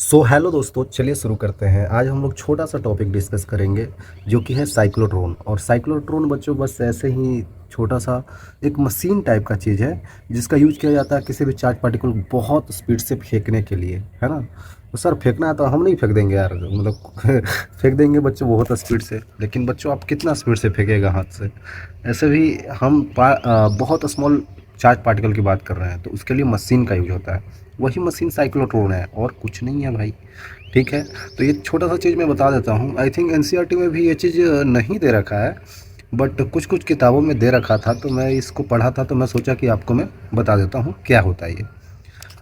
Hello दोस्तों, चलिए शुरू करते हैं। आज हम लोग छोटा सा टॉपिक डिस्कस करेंगे जो कि है साइक्लोट्रॉन। और साइक्लोट्रॉन बच्चों बस ऐसे ही छोटा सा एक मशीन टाइप का चीज़ है जिसका यूज किया जाता है किसी भी चार्ज पार्टिकल को बहुत स्पीड से फेंकने के लिए, है ना। तो सर फेंकना है तो हम नहीं फेंक देंगे यार, मतलब फेंक देंगे बच्चों बहुत स्पीड से, लेकिन बच्चों आप कितना स्पीड से फेंकेगा हाथ से। ऐसे भी हम बहुत स्मॉल चार्ज पार्टिकल की बात कर रहे हैं तो उसके लिए मशीन का यूज होता है। वही मशीन साइक्लोट्रॉन है और कुछ नहीं है भाई। ठीक है, तो ये छोटा सा चीज़ मैं बता देता हूँ। आई थिंक एनसीईआरटी में भी ये चीज़ नहीं दे रखा है, बट कुछ कुछ किताबों में दे रखा था, तो मैं इसको पढ़ा था तो मैं सोचा कि आपको मैं बता देता हूँ क्या होता है ये।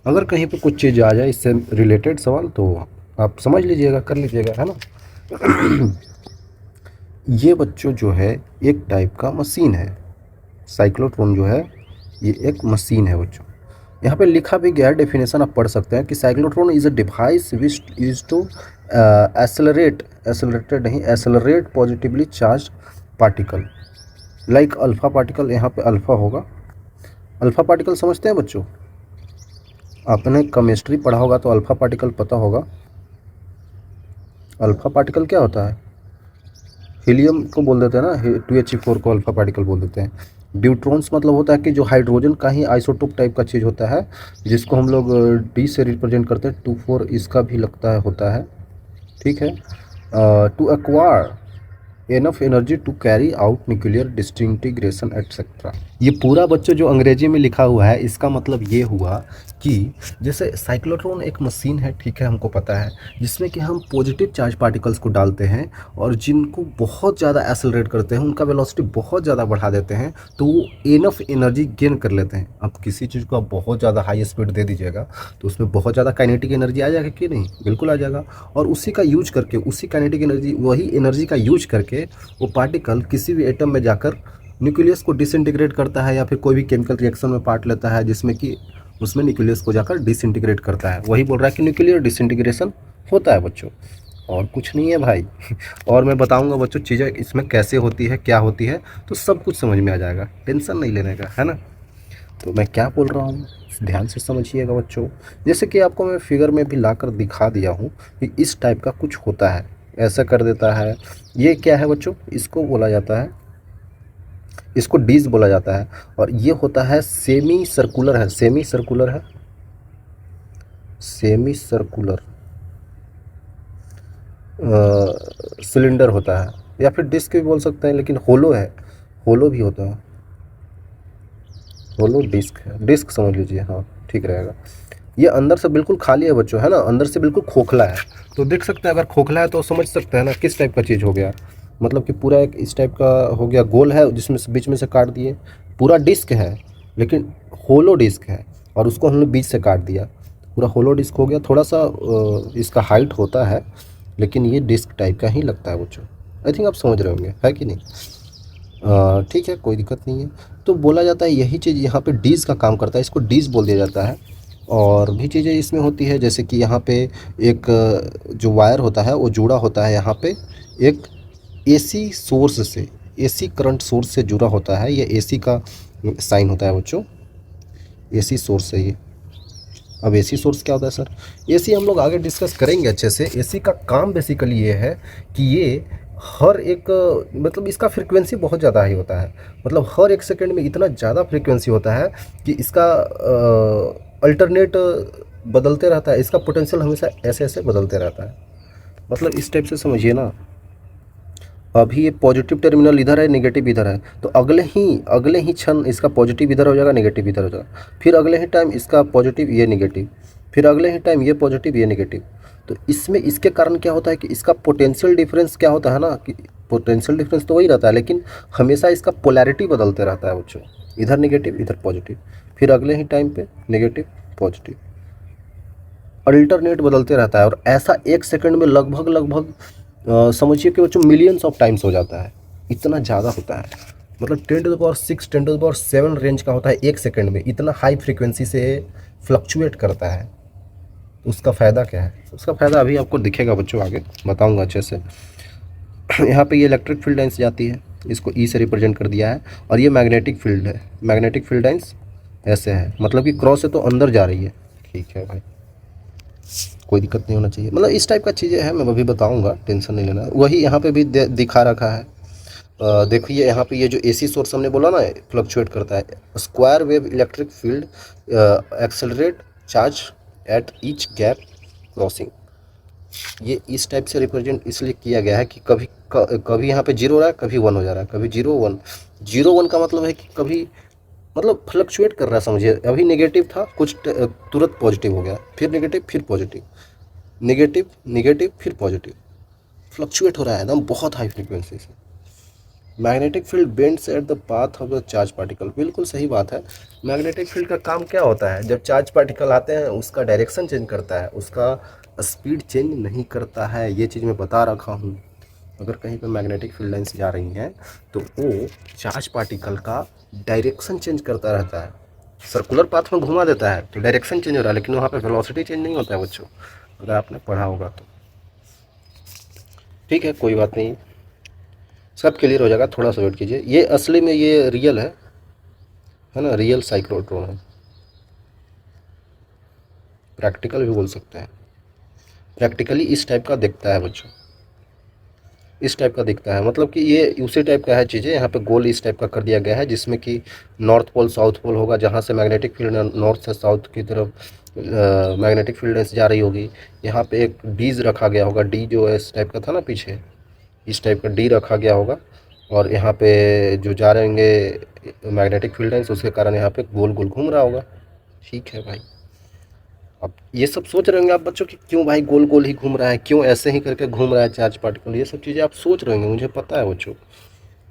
अगर कहीं पे कुछ चीज़ आ जाए इससे रिलेटेड सवाल तो आप समझ लीजिएगा, कर लीजिएगा, है ना। ये बच्चों जो है एक टाइप का मशीन है। साइक्लोट्रॉन जो है ये एक मशीन है बच्चों। यहाँ पे लिखा भी गया है, डेफिनेशन आप पढ़ सकते हैं कि cyclotron is a device which is to accelerate positively charge particle like alpha particle. यहाँ पे अल्फा होगा। अल्फा पार्टिकल समझते हैं बच्चों, आपने केमिस्ट्री पढ़ा होगा तो अल्फा पार्टिकल पता होगा। अल्फा पार्टिकल क्या होता है? हीलियम को बोल देते हैं ना, 2He4 को अल्फा पार्टिकल बोल देते हैं। ड्यूट्रॉन्स मतलब होता है कि जो हाइड्रोजन का ही आइसोटोप टाइप का चीज़ होता है, जिसको हम लोग डी से रिप्रेजेंट करते हैं। 2 4 इसका भी लगता है होता है। ठीक है, to acquire enough energy to carry out nuclear disintegration et cetera. ये पूरा बच्चों जो अंग्रेजी में लिखा हुआ है इसका मतलब ये हुआ कि जैसे साइक्लोट्रॉन एक मशीन है, ठीक है, हमको पता है, जिसमें कि हम पॉजिटिव चार्ज पार्टिकल्स को डालते हैं और जिनको बहुत ज़्यादा एक्सेलरेट करते हैं, उनका वेलोसिटी बहुत ज़्यादा बढ़ा देते हैं, तो वो इनफ एनर्जी गेन कर लेते हैं। अब किसी चीज़ को आप बहुत ज़्यादा हाई स्पीड दे दीजिएगा तो उसमें बहुत ज़्यादा काइनेटिक एनर्जी आ जाएगा कि नहीं? बिल्कुल आ जाएगा। और उसी का यूज करके, उसी काइनेटिक एनर्जी, वही एनर्जी का यूज करके वो पार्टिकल किसी भी एटम में जाकर न्यूक्लियस को डिसइंटीग्रेट करता है या फिर कोई भी केमिकल रिएक्शन में पार्ट लेता है जिसमें कि उसमें न्यूक्लियस को जाकर डिसइंटीग्रेट करता है। वही बोल रहा है कि न्यूक्लियर डिसइंटीग्रेशन होता है बच्चों, और कुछ नहीं है भाई। और मैं बताऊंगा बच्चों चीज़ें इसमें कैसे होती है, क्या होती है, तो सब कुछ समझ में आ जाएगा, टेंशन नहीं लेने का, है ना। तो मैं क्या बोल रहा हूँ ध्यान से समझिएगा बच्चों। जैसे कि आपको मैं फिगर में भी लाकर दिखा दिया हूँ कि इस टाइप का कुछ होता है, ऐसा कर देता है। ये क्या है बच्चों? इसको बोला जाता है, इसको डिस्क बोला जाता है। और ये होता है सेमी सर्कुलर है, सेमी सर्कुलर है, सेमी सर्कुलर सिलेंडर होता है, या फिर डिस्क भी बोल सकते हैं, लेकिन होलो है, होलो भी होता है। होलो डिस्क है, डिस्क समझ लीजिए, हाँ ठीक रहेगा। ये अंदर से बिल्कुल खाली है बच्चों, है ना, अंदर से बिल्कुल खोखला है। तो देख सकते हैं, अगर खोखला है तो समझ सकते हैं ना किस टाइप का चीज़ हो गया। मतलब कि पूरा एक इस टाइप का हो गया, गोल है जिसमें से बीच में से काट दिए। पूरा डिस्क है लेकिन होलो डिस्क है, और उसको हमने बीच से काट दिया, पूरा होलो डिस्क हो गया। थोड़ा सा इसका हाइट होता है, लेकिन ये डिस्क टाइप का ही लगता है बच्चों। आई थिंक आप समझ रहे होंगे, है कि नहीं? ठीक है, कोई दिक्कत नहीं है। तो बोला जाता है यही चीज़ यहाँ पे डीज का काम करता है, इसको डीज बोल दिया जाता है। और भी चीज़ें इसमें होती है, जैसे कि यहाँ पे एक जो वायर होता है वो जुड़ा होता है यहाँ पे एक एसी सोर्स से, एसी करंट सोर्स से जुड़ा होता है। ये एसी का साइन होता है बच्चों, एसी सोर्स है ये। अब एसी सोर्स क्या होता है सर? एसी हम लोग आगे डिस्कस करेंगे अच्छे से। एसी का काम बेसिकली ये है कि ये हर एक मतलब इसका फ्रीक्वेंसी बहुत ज़्यादा हाई होता है। मतलब हर एक सेकंड में इतना ज़्यादा फ्रीक्वेंसी होता है कि इसका अल्टरनेट बदलते रहता है, इसका पोटेंशियल हमेशा ऐसे ऐसे बदलते रहता है। मतलब इस टाइप से समझिए ना। अभी ये पॉजिटिव टर्मिनल इधर है, नेगेटिव इधर है, तो अगले ही क्षण इसका पॉजिटिव इधर हो जाएगा, नेगेटिव इधर हो जाएगा। फिर अगले ही टाइम इसका पॉजिटिव, ये नेगेटिव, फिर अगले ही टाइम ये पॉजिटिव, ये नेगेटिव। तो इसमें इसके कारण क्या होता है कि इसका पोटेंशियल डिफरेंस क्या होता है ना, कि पोटेंशियल डिफरेंस तो वही रहता है, लेकिन हमेशा इसका पोलैरिटी बदलते रहता है बच्चों। इधर नेगेटिव, इधर पॉजिटिव, फिर अगले ही टाइम पे नेगेटिव पॉजिटिव, अल्टरनेट बदलते रहता है। और ऐसा एक सेकंड में लगभग लगभग समझिए कि बच्चों मिलियंस ऑफ टाइम्स हो जाता है, इतना ज़्यादा होता है। मतलब 10⁻6 10⁻7 रेंज का होता है एक सेकंड में, इतना हाई फ्रीक्वेंसी से फ्लक्चुएट करता है। तो उसका फ़ायदा क्या है? उसका फ़ायदा अभी आपको दिखेगा बच्चों, आगे बताऊंगा अच्छे से। यहाँ पे ये इलेक्ट्रिक फील्ड लाइन्स जाती है, इसको ई से रिप्रेजेंट कर दिया है। और ये मैग्नेटिक फील्ड है, मैग्नेटिक फील्ड लाइन्स ऐसे है, मतलब कि क्रॉस है तो अंदर जा रही है। ठीक है भाई, कोई दिक्कत नहीं होना चाहिए। मतलब इस टाइप का चीज़ें हैं, मैं अभी बताऊंगा, टेंशन नहीं लेना। वही यहाँ पे भी दिखा रखा है। देखिए यहाँ पे ये जो एसी सोर्स हमने बोला ना, फ्लक्चुएट करता है। Square wave electric field accelerate charge at each gap crossing. ये इस टाइप से रिप्रेजेंट इसलिए किया गया है कि कभी यहाँ पे जीरो हो रहा है, कभी वन हो जा रहा है, कभी जीरो वन। जीरो वन का मतलब है कि कभी मतलब फ्लक्चुएट कर रहा है, समझिए। अभी नेगेटिव था, कुछ तुरंत पॉजिटिव हो गया, फिर नेगेटिव, फिर पॉजिटिव, नेगेटिव नेगेटिव, फिर पॉजिटिव, फ्लक्चुएट हो रहा है एकदम बहुत हाई फ्रीक्वेंसी से। Magnetic field bends at the path of the charge particle. बिल्कुल सही बात है। मैग्नेटिक फील्ड का काम क्या होता है? जब चार्ज पार्टिकल आते हैं उसका डायरेक्शन चेंज करता है, उसका स्पीड चेंज नहीं करता है। ये चीज़ मैं बता रखा हूँ। अगर कहीं पर मैग्नेटिक फील्ड लाइन्स जा रही हैं तो वो चार्ज पार्टिकल का डायरेक्शन चेंज करता रहता है, सर्कुलर पाथ में घुमा देता है, तो डायरेक्शन चेंज हो रहा है, लेकिन वहाँ पे वेलोसिटी चेंज नहीं होता है बच्चों, अगर आपने पढ़ा होगा तो। ठीक है, कोई बात नहीं, सब क्लियर हो जाएगा, थोड़ा सा वेट कीजिए। ये असली में ये रियल है ना, रियल साइक्लोट्रॉन है। प्रैक्टिकल भी बोल सकते हैं। प्रैक्टिकली इस टाइप का दिखता है बच्चों, इस टाइप का दिखता है। मतलब कि ये उसी टाइप का है चीज़ें। यहाँ पे गोल इस टाइप का कर दिया गया है, जिसमें कि नॉर्थ पोल साउथ पोल होगा, जहाँ से मैग्नेटिक फील्ड नॉर्थ से साउथ की तरफ मैग्नेटिक फील्ड जा रही होगी। यहाँ पे एक डीज रखा गया होगा, डी जो है इस टाइप का था ना पीछे, इस टाइप का डी रखा गया होगा। और यहाँ पे जो जा रहेंगे मैग्नेटिक फील्ड लाइन्स, उसके कारण यहाँ पे गोल गोल घूम रहा होगा। ठीक है भाई, अब ये सब सोच रहे होंगे आप बच्चों कि क्यों भाई गोल गोल ही घूम रहा है, क्यों ऐसे ही करके घूम रहा है चार्ज पार्टिकल, ये सब चीज़ें आप सोच रहे होंगे, मुझे पता है बच्चों।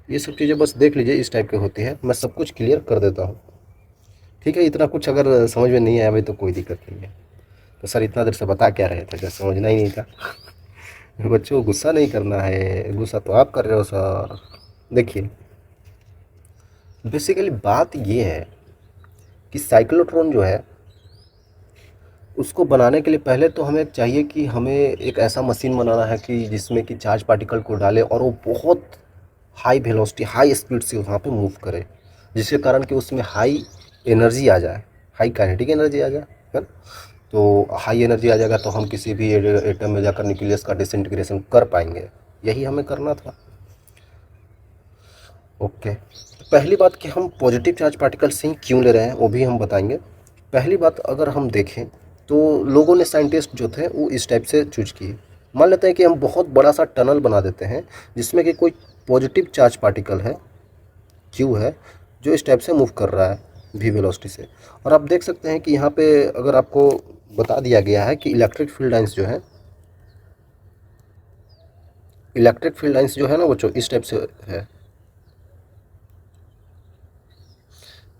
ये सब चीज़ें बस देख लीजिए, इस टाइप की होती है। मैं सब कुछ क्लियर कर देता हूँ। ठीक है, इतना कुछ अगर समझ में नहीं आया भाई तो कोई दिक्कत नहीं है। तो सर इतना देर से बता क्या रहे थे, जब समझना ही नहीं था। बच्चों गुस्सा नहीं करना है, गुस्सा तो आप कर रहे हो सर। देखिए बेसिकली बात ये है कि साइक्लोट्रॉन जो है उसको बनाने के लिए पहले तो हमें चाहिए कि हमें एक ऐसा मशीन बनाना है कि जिसमें कि चार्ज पार्टिकल को डाले और वो बहुत हाई वेलोसिटी हाई स्पीड से वहाँ पे मूव करे, जिसके कारण कि उसमें हाई एनर्जी आ जाए, हाई काइनेटिक एनर्जी आ जाए, है ना। तो हाई एनर्जी आ जाएगा तो हम किसी भी एटम में जाकर न्यूक्लियस का डिसइंटीग्रेशन कर पाएंगे। यही हमें करना था। ओके, तो पहली बात कि हम पॉजिटिव चार्ज पार्टिकल से ही क्यों ले रहे हैं वो भी हम बताएंगे। पहली बात अगर हम देखें तो लोगों ने, साइंटिस्ट जो थे वो इस टाइप से चूज किए। मान लेते हैं कि हम बहुत बड़ा सा टनल बना देते हैं जिसमें कि कोई पॉजिटिव चार्ज पार्टिकल है, क्यू है, जो इस टाइप से मूव कर रहा है वी वेलोसिटी से। और आप देख सकते हैं कि यहाँ पे अगर आपको बता दिया गया है कि इलेक्ट्रिक फील्ड लाइन्स जो है, इलेक्ट्रिक फील्ड लाइन्स जो है ना बच्चों इस टाइप से है,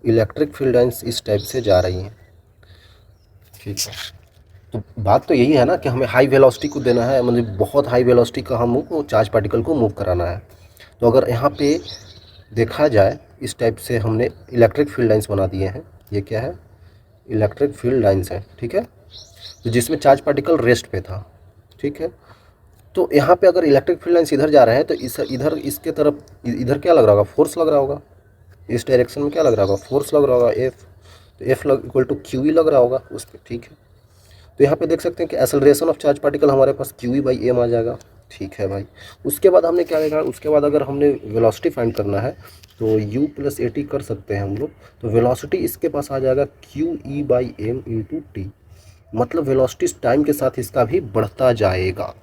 इलेक्ट्रिक फील्ड लाइन्स इस टाइप से जा रही हैं। ठीक है, तो बात तो यही है ना कि हमें हाई वेलोसिटी को देना है, मतलब बहुत हाई वेलोसिटी का हमको चार्ज पार्टिकल को मूव कराना है। तो अगर यहाँ पे देखा जाए इस टाइप से हमने इलेक्ट्रिक फील्ड लाइन्स बना दिए हैं। ये क्या है? इलेक्ट्रिक फील्ड लाइन्स है, ठीक है, तो जिसमें चार्ज पार्टिकल रेस्ट पे था। ठीक है, तो यहाँ पे अगर इलेक्ट्रिक फील्ड लाइन्स इधर जा रहे हैं तो इधर इसके तरफ इधर क्या लग रहा होगा? फोर्स लग रहा होगा। इस डायरेक्शन में क्या लग रहा होगा? फोर्स लग रहा होगा, एफ। तो एफ लग इक्वल टू क्यू ई लग रहा होगा उस पर। ठीक है, तो यहाँ पे देख सकते हैं कि एक्सेलरेशन ऑफ चार्ज पार्टिकल हमारे पास क्यू ई बाई एम आ जाएगा। ठीक है भाई, उसके बाद हमने क्या देखा? उसके बाद अगर हमने वेलोसिटी फाइंड करना है तो u प्लस ए टी कर सकते हैं हम लोग। तो वेलोसिटी इसके पास आ जाएगा Q E by M into T. मतलब वेलोसिटी टाइम के साथ इसका भी बढ़ता जाएगा,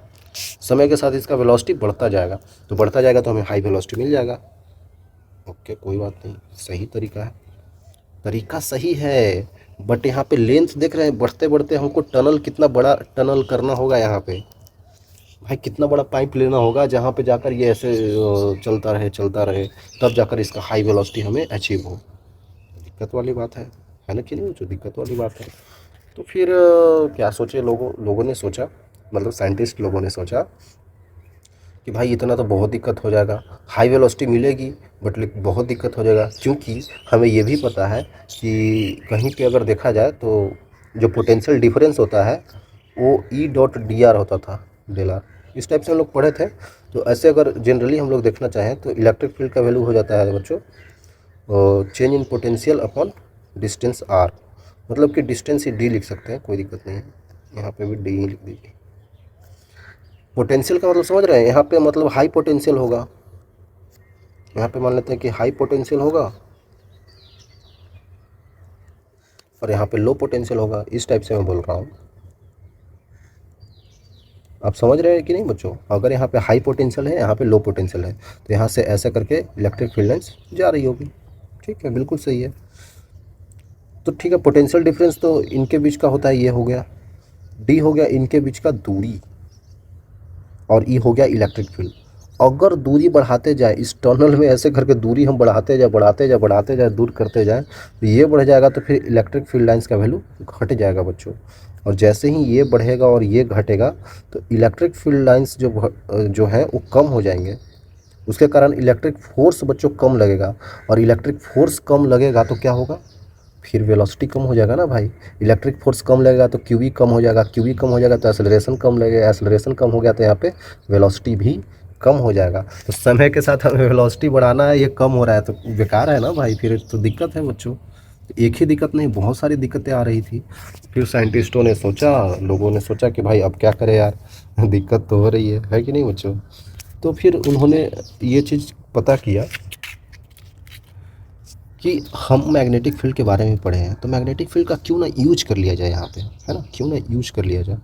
समय के साथ इसका वेलोसिटी बढ़ता जाएगा। तो बढ़ता जाएगा तो हमें हाई वेलोसिटी मिल जाएगा। ओके, कोई बात नहीं, सही तरीका है, तरीका सही है। बट यहाँ पे लेंथ देख रहे हैं, बढ़ते बढ़ते हमको टनल, कितना बड़ा टनल करना होगा यहाँ पे भाई, कितना बड़ा पाइप लेना होगा जहाँ पे जाकर ये ऐसे चलता रहे, तब जाकर इसका हाई वेलोसिटी हमें अचीव हो। दिक्कत वाली बात है ना कि नहीं? जो दिक्कत वाली बात है। तो फिर क्या सोचे लोगों ने सोचा, मतलब साइंटिस्ट लोगों ने सोचा कि भाई इतना तो बहुत दिक्कत हो जाएगा, हाई वेलोसिटी मिलेगी बट बहुत दिक्कत हो जाएगा। क्योंकि हमें ये भी पता है कि कहीं पे अगर देखा जाए तो जो पोटेंशियल डिफरेंस होता है वो ई डॉट डी आर होता था, डेल आर। इस टाइप से हम लोग पढ़े थे। तो ऐसे अगर जनरली हम लोग देखना चाहें तो इलेक्ट्रिक फील्ड का वैल्यू हो जाता है बच्चों change in potential upon distance R. मतलब कि डिस्टेंस ही डी लिख सकते हैं, कोई दिक्कत नहीं है। यहाँ पे भी डी ही लिख दीजिए। पोटेंशियल का मतलब समझ रहे हैं, यहाँ पे मतलब हाई पोटेंशियल होगा, यहाँ पे मान लेते हैं कि हाई पोटेंशियल होगा और यहाँ पे लो पोटेंशियल होगा, इस टाइप से मैं बोल रहा हूँ। आप समझ रहे हैं कि नहीं बच्चों? अगर यहाँ पे हाई पोटेंशियल है, यहाँ पे लो पोटेंशियल है, तो यहाँ से ऐसा करके इलेक्ट्रिक फील्ड लाइंस जा रही होगी। ठीक है, बिल्कुल सही है। तो ठीक है, पोटेंशियल डिफरेंस तो इनके बीच का होता है, ये हो गया। डी हो गया इनके बीच का दूरी, और ई हो गया इलेक्ट्रिक फील्ड। अगर दूरी बढ़ाते जाए इस टनल में, ऐसे करके दूरी हम बढ़ाते जाए बढ़ाते जाए बढ़ाते जाए, दूर करते जाए, तो ये बढ़ जाएगा, तो फिर इलेक्ट्रिक फील्ड लाइंस का वैल्यू घट जाएगा बच्चों। और जैसे ही ये बढ़ेगा और ये घटेगा, तो इलेक्ट्रिक फील्ड लाइंस जो है वो कम हो जाएंगे। उसके कारण इलेक्ट्रिक फोर्स बच्चों कम लगेगा, और इलेक्ट्रिक फोर्स कम लगेगा तो क्या होगा, फिर वेलोसिटी कम हो जाएगा ना भाई। इलेक्ट्रिक फोर्स कम लगेगा तो क्यूवी कम हो जाएगा, क्यूवी कम हो जाएगा तो एक्सेलरेशन कम लगेगा, एक्सेलरेशन कम हो गया तो यहाँ पे वेलोसिटी भी कम हो जाएगा। तो समय के साथ हमें वेलोसिटी बढ़ाना है, ये कम हो रहा है तो बेकार है ना भाई, फिर तो दिक्कत है बच्चों। एक ही दिक्कत नहीं, बहुत सारी दिक्कतें आ रही थी। फिर साइंटिस्टों ने सोचा, लोगों ने सोचा कि भाई अब क्या करें यार, दिक्कत तो हो रही है कि नहीं बच्चों? तो फिर उन्होंने ये चीज़ पता किया कि हम मैग्नेटिक फील्ड के बारे में पढ़े हैं, तो मैग्नेटिक फील्ड का क्यों ना यूज कर लिया जाए यहाँ पे, है ना, क्यों ना यूज कर लिया जाए।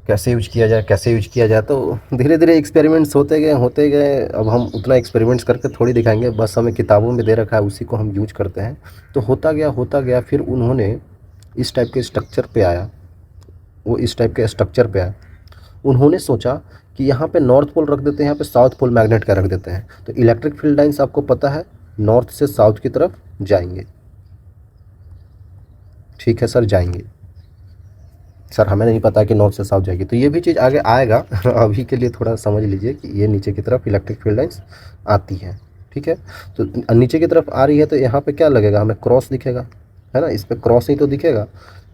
कैसे यूज किया जाए, कैसे यूज किया जाए, तो धीरे धीरे एक्सपेरिमेंट्स होते गए। अब हम उतना एक्सपेरिमेंट्स करके थोड़ी दिखाएंगे, बस हमें किताबों में दे रखा है उसी को हम यूज करते हैं। तो होता गया, फिर उन्होंने इस टाइप के स्ट्रक्चर पे आया, वो इस टाइप के स्ट्रक्चर पे आया। उन्होंने सोचा कि यहाँ पे नॉर्थ पोल रख देते हैं, यहाँ पे साउथ पोल मैग्नेट का रख देते हैं, तो इलेक्ट्रिक फील्ड लाइंस आपको पता है नॉर्थ से साउथ की तरफ जाएंगे। ठीक है सर, जाएंगे सर, हमें नहीं पता कि नॉर्थ से साउथ जाएगी, तो ये भी चीज़ आगे आएगा। अभी के लिए थोड़ा समझ लीजिए कि ये नीचे की तरफ इलेक्ट्रिक फील्ड लाइंस आती हैं। ठीक है, तो नीचे की तरफ आ रही है, तो यहाँ पे क्या लगेगा, हमें क्रॉस दिखेगा, है ना, इस पर क्रॉस ही तो दिखेगा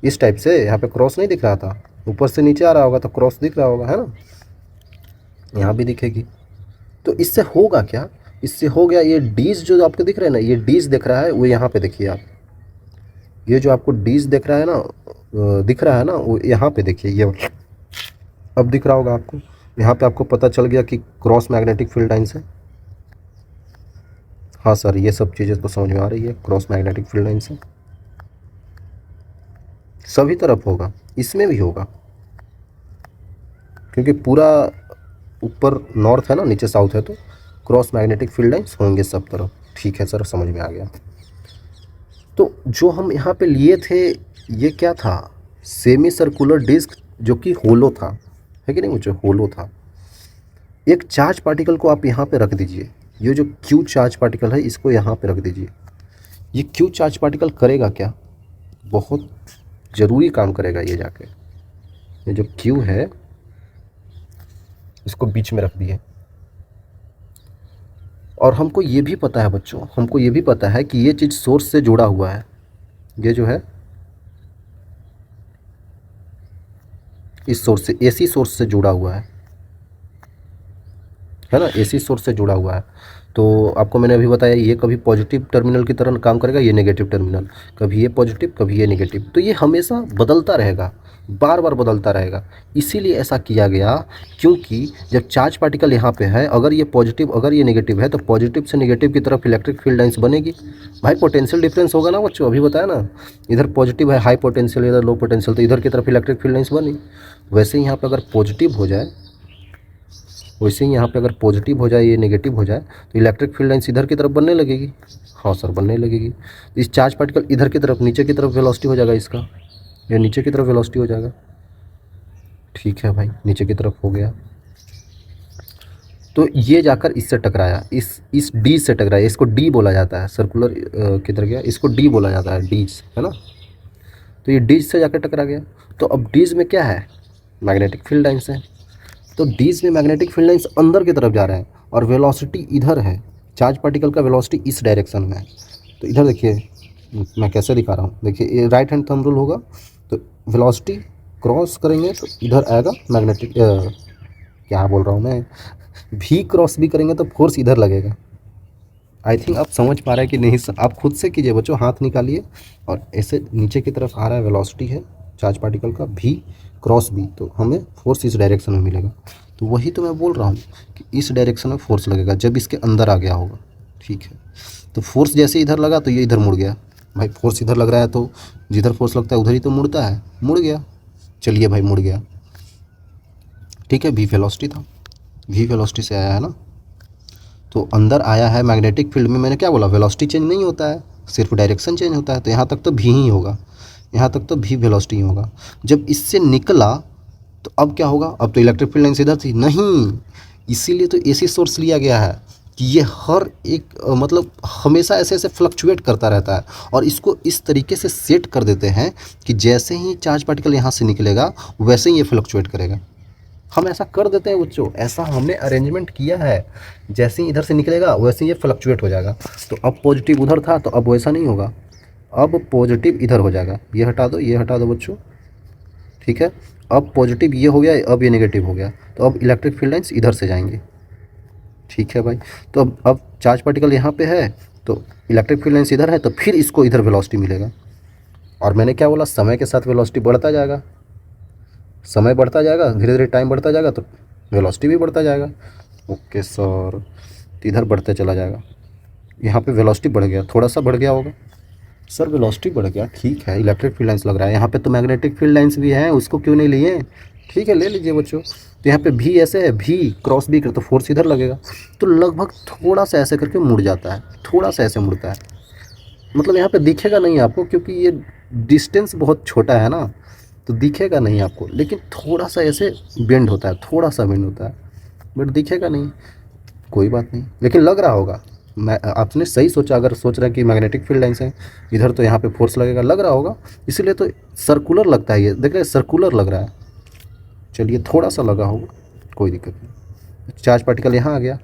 इस टाइप से। यहाँ पे क्रॉस नहीं दिख रहा था, ऊपर से नीचे आ रहा होगा तो क्रॉस दिख रहा होगा, है ना, यहाँ भी दिखेगी। तो इससे होगा क्या, इससे हो गया ये डीज जो आपको दिख रहा है ना, ये डीज दिख रहा है, वो यहाँ पे देखिए आप, ये जो आपको डीज दिख रहा है ना, दिख रहा है ना, वो यहाँ पे देखिए, ये अब दिख रहा होगा आपको। यहाँ पे आपको पता चल गया कि क्रॉस मैग्नेटिक फील्ड लाइंस है। हाँ सर, ये सब चीज़ें तो समझ में आ रही है, क्रॉस मैग्नेटिक फील्ड लाइंस है, सभी तरफ होगा, इसमें भी होगा, क्योंकि पूरा ऊपर नॉर्थ है ना, नीचे साउथ है, तो क्रॉस मैग्नेटिक फील्ड लाइंस होंगे सब तरफ। ठीक है सर, समझ में आ गया। तो जो हम यहाँ पे लिए थे, ये क्या था, सेमी सर्कुलर डिस्क, जो कि होलो था, है कि नहीं मुझे, होलो था। एक चार्ज पार्टिकल को आप यहाँ पे रख दीजिए, ये जो क्यू चार्ज पार्टिकल है इसको यहाँ पे रख दीजिए। ये क्यू चार्ज पार्टिकल करेगा क्या, बहुत ज़रूरी काम करेगा ये जाके। ये जो क्यू है इसको बीच में रख दिए, और हमको ये भी पता है बच्चों, हमको ये भी पता है कि ये चीज़ सोर्स से जुड़ा हुआ है। ये जो है इस सोर्स से, एसी सोर्स से जुड़ा हुआ है ना, एसी सोर्स से जुड़ा हुआ है। तो आपको मैंने अभी बताया, ये कभी पॉजिटिव टर्मिनल की तरह काम करेगा, ये नेगेटिव टर्मिनल, कभी ये पॉजिटिव कभी ये नेगेटिव, तो ये हमेशा बदलता रहेगा, बार बार बदलता रहेगा। इसीलिए ऐसा किया गया, क्योंकि जब चार्ज पार्टिकल यहाँ पे है, अगर ये पॉजिटिव अगर ये नेगेटिव है, तो पॉजिटिव से नेगेटिव की तरफ इलेक्ट्रिक फील्ड लाइंस बनेगी। भाई पोटेंशियल डिफरेंस होगा ना बच्चों, अभी बताया ना, इधर पॉजिटिव है हाई पोटेंशियल, इधर लो पोटेंशियल, तो इधर की तरफ इलेक्ट्रिक फील्ड लाइंस बनी। वैसे ही यहाँ पर अगर पॉजिटिव हो जाए, वैसे ही यहाँ पे अगर पॉजिटिव हो जाए, ये नेगेटिव हो जाए, तो इलेक्ट्रिक फील्ड लाइंस इधर की तरफ बनने लगेगी। हाँ सर, बनने लगेगी। इस चार्ज पार्टिकल इधर की तरफ, नीचे की तरफ वेलोसिटी हो जाएगा इसका, ये नीचे की तरफ वेलोसिटी हो जाएगा। ठीक है भाई, नीचे की तरफ हो गया, तो ये जाकर इससे टकराया, इस डी से टकराया, इसको डी बोला जाता है, सर्कुलर किधर गया, इसको डी बोला जाता है, डीज, है ना। तो ये डीज से जाकर टकरा गया। तो अब डीज में क्या है, मैग्नेटिक फील्ड लाइन्स है, तो डीज में मैग्नेटिक फील्ड लाइन्स अंदर की तरफ जा रहे हैं, और वेलोसिटी इधर है, चार्ज पार्टिकल का वेलोसिटी इस डायरेक्शन में है। तो इधर देखिए, मैं कैसे दिखा रहा हूँ, देखिए ये राइट हैंड थंब रूल होगा, तो वेलोसिटी क्रॉस करेंगे तो इधर आएगा मैग्नेटिक, क्या बोल रहा हूँ मैं, भी क्रॉस भी करेंगे तो फोर्स इधर लगेगा। आई थिंक आप समझ पा रहे हैं कि नहीं, आप खुद से कीजिए बच्चों, हाथ निकालिए, और ऐसे नीचे की तरफ आ रहा है वेलोसिटी है, चार्ज पार्टिकल का v क्रॉस b, तो हमें फोर्स इस डायरेक्शन में मिलेगा। तो वही तो मैं बोल रहा हूँ कि इस डायरेक्शन में फोर्स लगेगा जब इसके अंदर आ गया होगा। ठीक है, तो फोर्स जैसे इधर लगा तो ये इधर मुड़ गया। भाई फोर्स इधर लग रहा है तो जिधर फोर्स लगता है उधर ही तो मुड़ता है, मुड़ गया। चलिए भाई मुड़ गया। ठीक है, v वेलोसिटी था, v वेलोसिटी से आया है ना, तो अंदर आया है। मैग्नेटिक फील्ड में मैंने क्या बोला, वेलोसिटी चेंज नहीं होता है, सिर्फ डायरेक्शन चेंज होता है। तो यहाँ तक तो v ही होगा, यहाँ तक तो v वेलोसिटी ही होगा। जब इससे निकला तो अब क्या होगा, अब तो इलेक्ट्रिक फील्ड लाइन सीधा थी नहीं, इसीलिए तो एसी सोर्स लिया गया है कि ये हर एक मतलब हमेशा ऐसे ऐसे फ्लक्चुएट करता रहता है। और इसको इस तरीके से सेट कर देते हैं कि जैसे ही चार्ज पार्टिकल यहाँ से निकलेगा वैसे ही ये फ्लक्चुएट करेगा। हम ऐसा कर देते हैं बच्चों, ऐसा हमने अरेंजमेंट किया है, जैसे ही इधर से निकलेगा वैसे ही ये फ्लक्चुएट हो जाएगा। तो अब पॉजिटिव उधर था तो अब वैसा नहीं होगा, अब पॉजिटिव इधर हो जाएगा। ये हटा दो, ये हटा दो बच्चों। ठीक है, अब पॉजिटिव ये हो गया, अब ये नेगेटिव हो गया, तो अब इलेक्ट्रिक फील्ड लाइंस इधर से जाएंगी। ठीक है भाई, तो अब चार्ज पार्टिकल यहाँ पे है तो इलेक्ट्रिक फील्ड लाइंस इधर है, तो फिर इसको इधर वेलोसिटी मिलेगा। और मैंने क्या बोला, समय के साथ वेलोसिटी बढ़ता जाएगा, समय बढ़ता जाएगा, धीरे धीरे टाइम बढ़ता जाएगा तो वेलोसिटी भी बढ़ता जाएगा। ओके सर, तो इधर बढ़ते चला जाएगा। यहाँ पे वेलोसिटी बढ़ गया, थोड़ा सा बढ़ गया होगा सर, वेलोसिटी बढ़ गया। ठीक है, इलेक्ट्रिक फील्ड लाइंस लग रहा है, यहाँ पे तो मैग्नेटिक फील्ड लाइंस भी हैं, उसको क्यों नहीं लिए। ठीक है, ले लीजिए बच्चों। तो यहाँ पे भी ऐसे है, भी क्रॉस भी कर तो फोर्स इधर लगेगा, तो लगभग थोड़ा सा ऐसे करके मुड़ जाता है, थोड़ा सा ऐसे मुड़ता है। मतलब यहाँ पे दिखेगा नहीं आपको क्योंकि ये डिस्टेंस बहुत छोटा है ना, तो दिखेगा नहीं आपको, लेकिन थोड़ा सा ऐसे बेंड होता है, थोड़ा सा बेंड होता है, बट दिखेगा नहीं। कोई बात नहीं, लेकिन लग रहा होगा। मैं आपने सही सोचा, अगर सोच रहे हैं कि मैग्नेटिक फील्ड लाइन्स हैं इधर तो यहाँ पे फोर्स लगेगा, लग रहा होगा, इसीलिए तो सर्कुलर लगता है। ये देख रहे हैं, सर्कुलर लग रहा है। चलिए थोड़ा सा लगा होगा, कोई दिक्कत नहीं। चार्ज पार्टिकल यहाँ आ गया,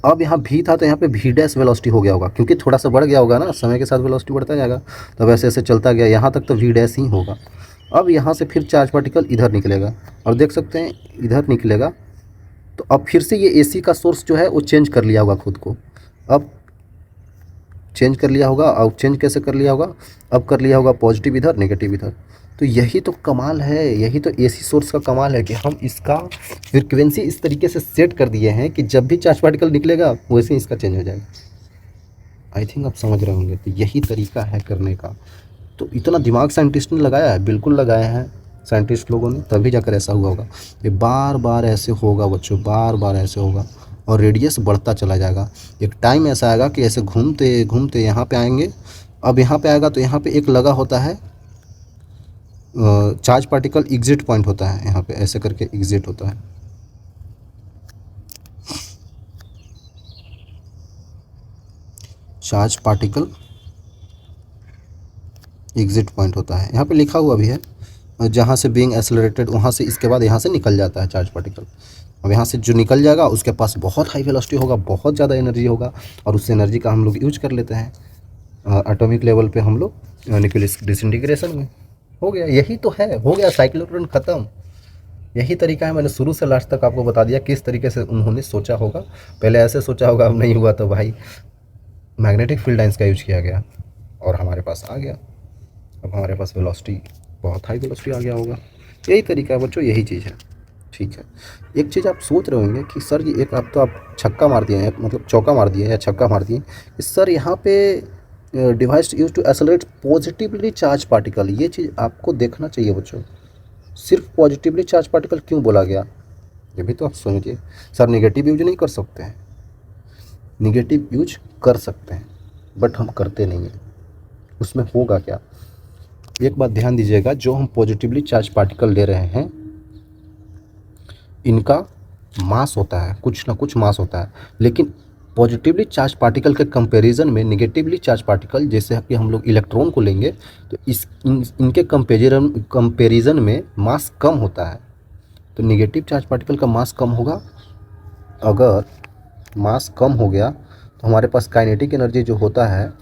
अब यहाँ भी था तो यहाँ पे भी डैश वेलोसिटी हो गया होगा, क्योंकि थोड़ा सा बढ़ गया होगा ना, समय के साथ वेलोसिटी बढ़ता जाएगा, तब ऐसे ऐसे चलता गया, यहाँ तक तो वी डैश ही होगा। अब यहाँ से फिर चार्ज पार्टिकल इधर निकलेगा, और देख सकते हैं इधर निकलेगा, तो अब फिर से ये एसी का सोर्स जो है वो चेंज कर लिया होगा खुद को। अब चेंज कर लिया होगा, अब चेंज कैसे कर लिया होगा, अब कर लिया होगा पॉजिटिव इधर नेगेटिव इधर। तो यही तो कमाल है, यही तो एसी सोर्स का कमाल है कि हम इसका फ्रिक्वेंसी इस तरीके से सेट कर दिए हैं कि जब भी चार्ज पार्टिकल निकलेगा वैसे ही इसका चेंज हो जाएगा। आई थिंक आप समझ रहे होंगे, तो यही तरीका है करने का। तो इतना दिमाग साइंटिस्ट ने लगाया है, बिल्कुल लगाया है साइंटिस्ट लोगों ने, तभी जाकर ऐसा हुआ होगा। ये बार बार ऐसे होगा बच्चों, बार बार ऐसे होगा, और रेडियस बढ़ता चला जाएगा। एक टाइम ऐसा आएगा कि ऐसे घूमते घूमते यहाँ पे आएंगे। अब यहाँ पे आएगा तो यहाँ पे एक लगा होता है चार्ज पार्टिकल एग्जिट पॉइंट होता है, यहाँ पे ऐसे करके एग्जिट होता है। चार्ज पार्टिकल एग्जिट पॉइंट होता है, यहाँ पे लिखा हुआ भी है, जहाँ से बीइंग एक्सेलरेटेड, वहाँ से इसके बाद यहाँ से निकल जाता है चार्ज पार्टिकल। अब यहाँ से जो निकल जाएगा उसके पास बहुत हाई वेलोसिटी होगा, बहुत ज़्यादा एनर्जी होगा, और उस एनर्जी का हम लोग यूज कर लेते हैं एटॉमिक लेवल पे हम लोग, न्यूक्लियर डिसइंटीग्रेशन में। हो गया, यही तो है, हो गया, साइक्लोट्रॉन ख़त्म। यही तरीका है, मैंने शुरू से लास्ट तक आपको बता दिया किस तरीके से उन्होंने सोचा होगा। पहले ऐसे सोचा होगा, अब नहीं हुआ तो भाई मैग्नेटिक फील्ड लाइंस का यूज किया गया और हमारे पास आ गया। अब हमारे पास वेलोसिटी, बहुत हाई वेलोसिटी आ गया होगा। यही तरीका है बच्चों, यही चीज़ है। ठीक है, एक चीज़ आप सोच रहे होंगे कि सर जी एक आप छक्का मार दिए हैं, मतलब चौका मार दिए या छक्का मार दिए, सर यहाँ पे device use to accelerate positively charge particle. ये चीज़ आपको देखना चाहिए बच्चों, सिर्फ पॉजिटिवली चार्ज पार्टिकल क्यों बोला गया, ये भी तो आप समझिए। सर नेगेटिव यूज नहीं कर सकते हैं, नेगेटिव यूज कर सकते हैं, बट हम करते नहीं हैं। उसमें होगा क्या, एक बात ध्यान दीजिएगा, जो हम पॉजिटिवली चार्ज पार्टिकल ले रहे हैं इनका मास होता है, कुछ ना कुछ मास होता है, लेकिन पॉजिटिवली चार्ज पार्टिकल के कंपैरिजन में नेगेटिवली चार्ज पार्टिकल, जैसे कि हम लोग इलेक्ट्रॉन को लेंगे तो इनके कंपैरिजन में मास कम होता है। तो नेगेटिव चार्ज पार्टिकल का मास कम होगा। अगर मास कम हो गया तो हमारे पास काइनेटिक एनर्जी जो होता है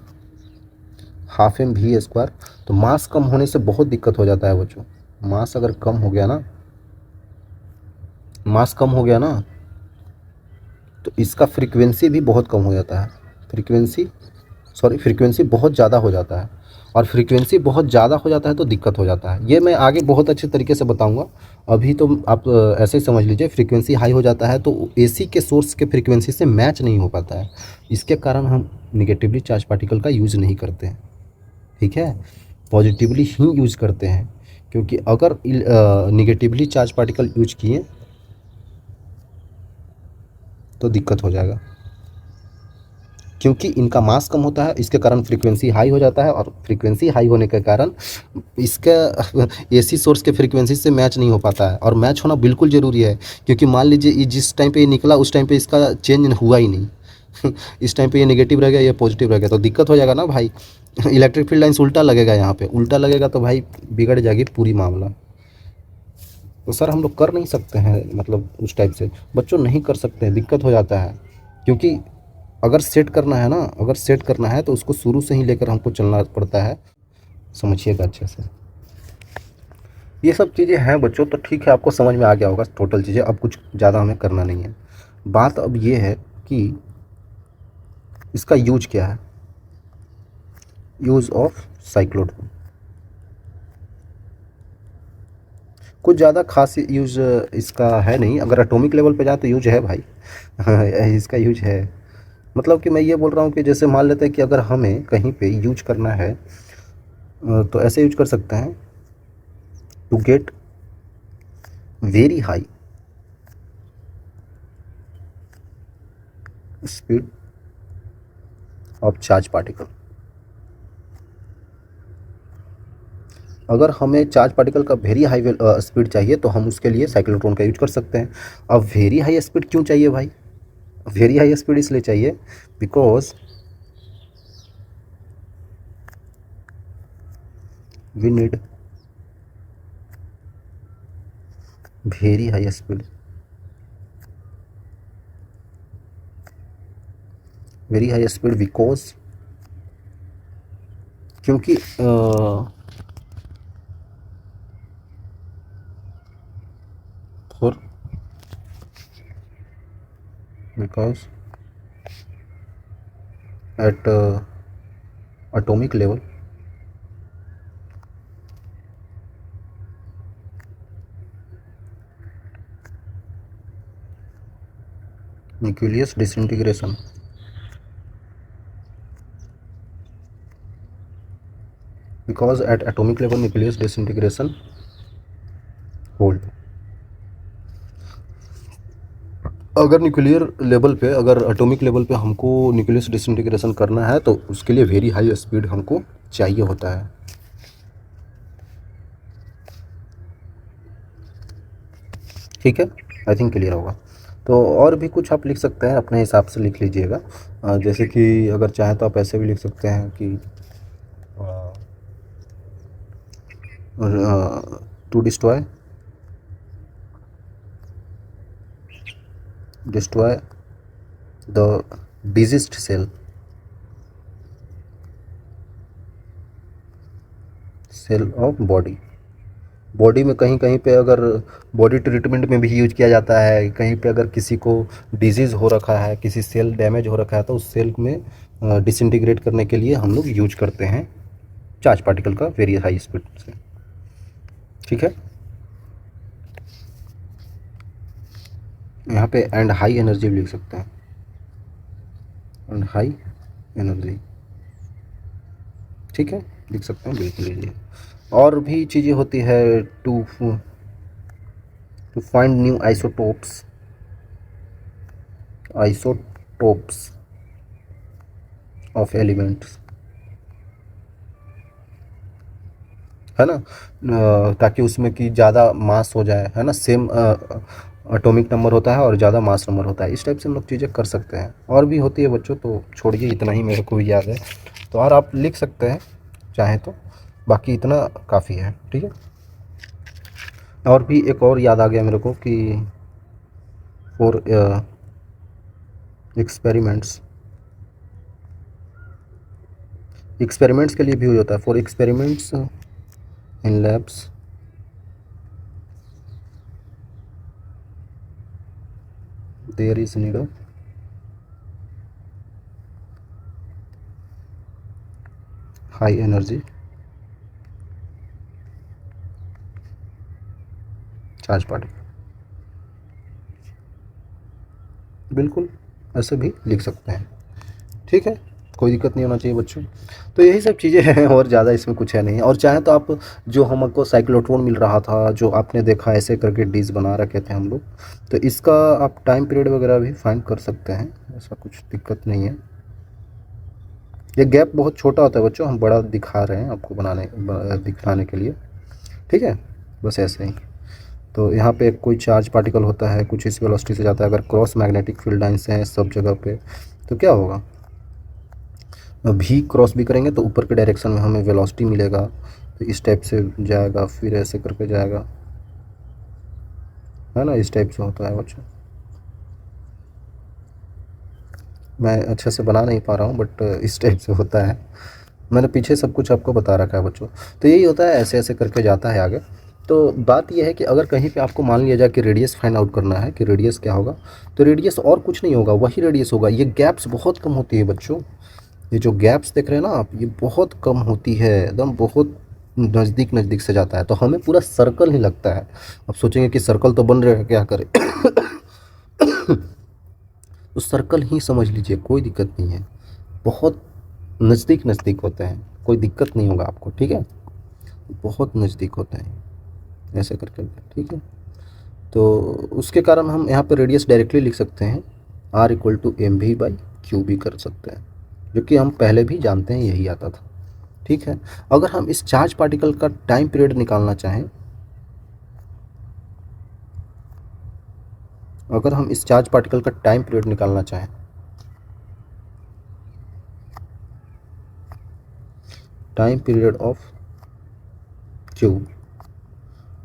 ½ mv²। तो मास कम होने से बहुत दिक्कत हो जाता है बच्चों। मास अगर कम हो गया ना, मास कम हो गया ना, तो इसका फ्रीक्वेंसी भी बहुत कम हो जाता है, फ्रीक्वेंसी बहुत ज़्यादा हो जाता है। और फ्रीक्वेंसी बहुत ज़्यादा हो जाता है तो दिक्कत हो जाता है। ये मैं आगे बहुत अच्छे तरीके से बताऊंगा। अभी तो आप ऐसे ही समझ लीजिए, फ्रीक्वेंसी हाई हो जाता है तो एसी के सोर्स के फ्रीक्वेंसी से मैच नहीं हो पाता है। इसके कारण हम निगेटिवली चार्ज पार्टिकल का यूज़ नहीं करते हैं, ठीक है, पॉजिटिवली ही यूज़ करते हैं। क्योंकि अगर निगेटिवली चार्ज पार्टिकल यूज किए तो दिक्कत हो जाएगा, क्योंकि इनका मास कम होता है, इसके कारण फ्रीक्वेंसी हाई हो जाता है, और फ्रीक्वेंसी हाई होने के कारण इसका एसी सोर्स के फ्रीक्वेंसी से मैच नहीं हो पाता है। और मैच होना बिल्कुल ज़रूरी है, क्योंकि मान लीजिए ये जिस टाइम पे ये निकला उस टाइम पे इसका चेंज हुआ ही नहीं इस टाइम पे ये नेगेटिव रह गया, ये पॉजिटिव रह गया, तो दिक्कत हो जाएगा ना भाई। इलेक्ट्रिक फील्ड लाइन्स उल्टा लगेगा, यहाँ पे उल्टा लगेगा तो भाई बिगड़ जाएगी पूरी मामला। तो सर हम लोग कर नहीं सकते हैं, मतलब उस टाइप से बच्चों नहीं कर सकते हैं, दिक्कत हो जाता है। क्योंकि अगर सेट करना है ना, अगर सेट करना है तो उसको शुरू से ही लेकर हमको चलना पड़ता है, समझिएगा अच्छे से। ये सब चीज़ें हैं बच्चों, तो ठीक है, आपको समझ में आ गया होगा टोटल चीज़ें, अब कुछ ज़्यादा हमें करना नहीं है। बात अब ये है कि इसका यूज क्या है, यूज़ ऑफ साइक्लोट्रॉन। कुछ ज़्यादा खास यूज इसका है नहीं, अगर एटॉमिक लेवल पे जाए तो यूज है भाई इसका यूज है। मतलब कि मैं ये बोल रहा हूँ कि जैसे मान लेते हैं कि अगर हमें कहीं पे यूज करना है तो ऐसे यूज कर सकते हैं, to get very high speed of charge particle. अगर हमें चार्ज पार्टिकल का वेरी हाई स्पीड चाहिए तो हम उसके लिए साइक्लोट्रॉन का यूज कर सकते हैं। अब वेरी हाई स्पीड क्यों चाहिए भाई, वेरी हाई स्पीड इसलिए चाहिए because we need very high speed, very high speed because, क्योंकि for because at atomic level nucleus disintegration, because at atomic level nucleus disintegration hold। अगर न्यूक्लियर लेवल पे, अगर atomic level पे हमको nucleus disintegration करना है तो उसके लिए वेरी हाई स्पीड हमको चाहिए होता है, ठीक है। आई थिंक क्लियर होगा। तो और भी कुछ आप लिख सकते हैं, अपने हिसाब से लिख लीजिएगा। जैसे कि अगर चाहें तो आप ऐसे भी लिख सकते हैं कि to destroy the diseased cell, cell of body. Body में कहीं कहीं पे अगर बॉडी ट्रीटमेंट में भी यूज किया जाता है, कहीं पे अगर किसी को डिजीज़ हो रखा है, किसी सेल डैमेज हो रखा है तो उस सेल में डिसइंटीग्रेट करने के लिए हम लोग यूज करते हैं चार्ज पार्टिकल का वेरी हाई स्पीड से, ठीक है। यहाँ पे एंड हाई एनर्जी भी लिख सकते हैं, एंड हाई एनर्जी, ठीक है, लिख सकते हैं, बिल्कुल लीजिए। और भी चीज़ें होती है, to to find new isotopes, isotopes of elements, है ना, ताकि उसमें कि ज़्यादा मास हो जाए, है ना, सेम एटॉमिक नंबर होता है और ज़्यादा मास नंबर होता है, इस टाइप से हम लोग चीज़ें कर सकते हैं। और भी होती है बच्चों, तो छोड़िए, इतना ही मेरे को भी याद है, तो और आप लिख सकते हैं चाहें तो, बाकी इतना काफ़ी है, ठीक है। और भी एक और याद आ गया मेरे को कि फॉर एक्सपेरिमेंट्स, एक्सपेरिमेंट्स के लिए भी यूज होता है, for experiments in labs there is need of high energy charge particle, बिल्कुल ऐसे भी लिख सकते हैं। ठीक है, कोई दिक्कत नहीं होना चाहिए बच्चों। तो यही सब चीज़ें हैं और ज़्यादा इसमें कुछ है नहीं। और चाहे तो आप जो हमको साइक्लोट्रॉन मिल रहा था, जो आपने देखा ऐसे करके डिश बना रखे थे हम लोग, तो इसका आप टाइम पीरियड वगैरह भी फाइंड कर सकते हैं, ऐसा कुछ दिक्कत नहीं है। ये गैप बहुत छोटा होता है बच्चों, हम बड़ा दिखा रहे हैं आपको दिखाने के लिए। ठीक है, बस ऐसे ही। तो यहाँ पे कोई चार्ज पार्टिकल होता है, कुछ इस वेलोसिटी से जाता है, अगर क्रॉस मैग्नेटिक फील्ड लाइन्स हैं सब जगह पे, तो क्या होगा, भी क्रॉस भी करेंगे तो ऊपर के डायरेक्शन में हमें वेलोसिटी मिलेगा, तो इस टाइप से जाएगा, फिर ऐसे करके जाएगा, है ना, इस टाइप से होता है बच्चों। मैं अच्छे से बना नहीं पा रहा हूँ बट इस टाइप से होता है। मैंने पीछे सब कुछ आपको बता रखा है बच्चों। तो यही होता है, ऐसे ऐसे करके जाता है आगे। तो बात यह है कि अगर कहीं पे आपको मान लिया जाए कि रेडियस फाइंड आउट करना है कि रेडियस क्या होगा, तो रेडियस और कुछ नहीं होगा, वही रेडियस होगा। ये गैप्स बहुत कम होती है बच्चों, ये जो गैप्स देख रहे हैं ना आप, ये बहुत कम होती है, एकदम बहुत नज़दीक नज़दीक से जाता है, तो हमें पूरा सर्कल ही लगता है। अब सोचेंगे कि सर्कल तो बन रहे हैं, क्या करें तो सर्कल ही समझ लीजिए, कोई दिक्कत नहीं है, बहुत नज़दीक नज़दीक होते हैं, कोई दिक्कत नहीं होगा आपको। ठीक है, बहुत नज़दीक होते हैं ऐसे करके। ठीक है, तो उसके कारण हम यहाँ पे रेडियस डायरेक्टली लिख सकते हैं, R = mv/qb कर सकते हैं, जो कि हम पहले भी जानते हैं, यही आता था। ठीक है, अगर हम इस चार्ज पार्टिकल का टाइम पीरियड निकालना चाहें, अगर हम इस चार्ज पार्टिकल का टाइम पीरियड निकालना चाहें, टाइम पीरियड ऑफ क्यू,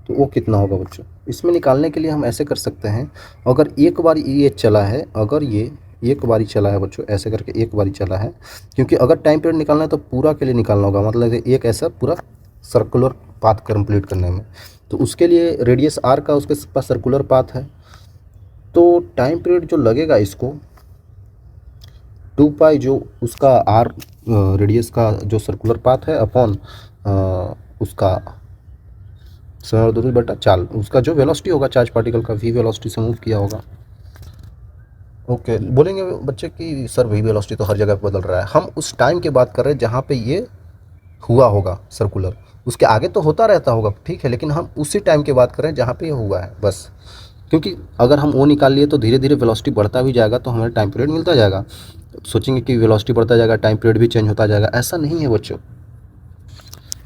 तो वो कितना होगा बच्चों। इसमें निकालने के लिए हम ऐसे कर सकते हैं, अगर एक बार ये चला है, अगर ये एक बारी चला है बच्चों, ऐसे करके एक बारी चला है, क्योंकि अगर टाइम पीरियड निकालना है तो पूरा के लिए निकालना होगा, मतलब एक ऐसा पूरा सर्कुलर पाथ कंप्लीट करने में, तो उसके लिए रेडियस आर का उसके पास सर्कुलर पाथ है, तो टाइम पीरियड जो लगेगा इसको 2 पाई जो उसका आर रेडियस का जो सर्कुलर पाथ है अपॉन उसका समय और दूरी बटा चाल, उसका जो वेलोसिटी होगा चार्ज पार्टिकल का, वी वेलोसिटी से मूव किया होगा। ओके, बोलेंगे बच्चे कि सर वी वेलोसिटी तो हर जगह पे बदल रहा है। हम उस टाइम की बात कर रहे हैं जहाँ पे ये हुआ होगा सर्कुलर, उसके आगे तो होता रहता होगा, ठीक है, लेकिन हम उसी टाइम की बात कर रहे हैं जहाँ पे ये हुआ है बस। क्योंकि अगर हम वो निकाल लिए तो धीरे धीरे वेलोसिटी बढ़ता भी जाएगा, तो हमें टाइम पीरियड मिलता जाएगा। सोचेंगे कि वेलोसिटी बढ़ता जाएगा, टाइम पीरियड भी चेंज होता जाएगा, ऐसा नहीं है बच्चों।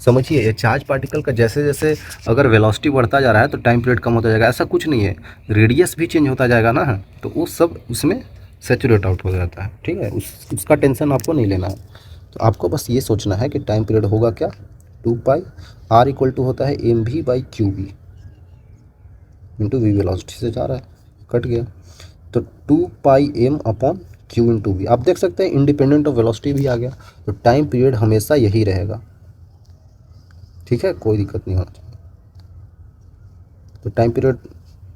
समझिए, ये चार्ज पार्टिकल का जैसे जैसे अगर वेलोसिटी बढ़ता जा रहा है तो टाइम पीरियड कम होता जाएगा, ऐसा कुछ नहीं है। रेडियस भी चेंज होता जाएगा ना, तो वो सब उसमें सेचुरेट आउट हो जाता है। ठीक है, उसका टेंशन आपको नहीं लेना है। तो आपको बस ये सोचना है कि टाइम पीरियड होगा क्या, 2 पाई, R = होता है mv/qb इंटू वी वेलोसिटी से जा रहा है, कट गया, तो 2 पाई m/q/v। आप देख सकते हैं इंडिपेंडेंट ऑफ वेलोसिटी भी आ गया, तो टाइम पीरियड हमेशा यही रहेगा। ठीक है, कोई दिक्कत नहीं होना चाहिए। तो टाइम पीरियड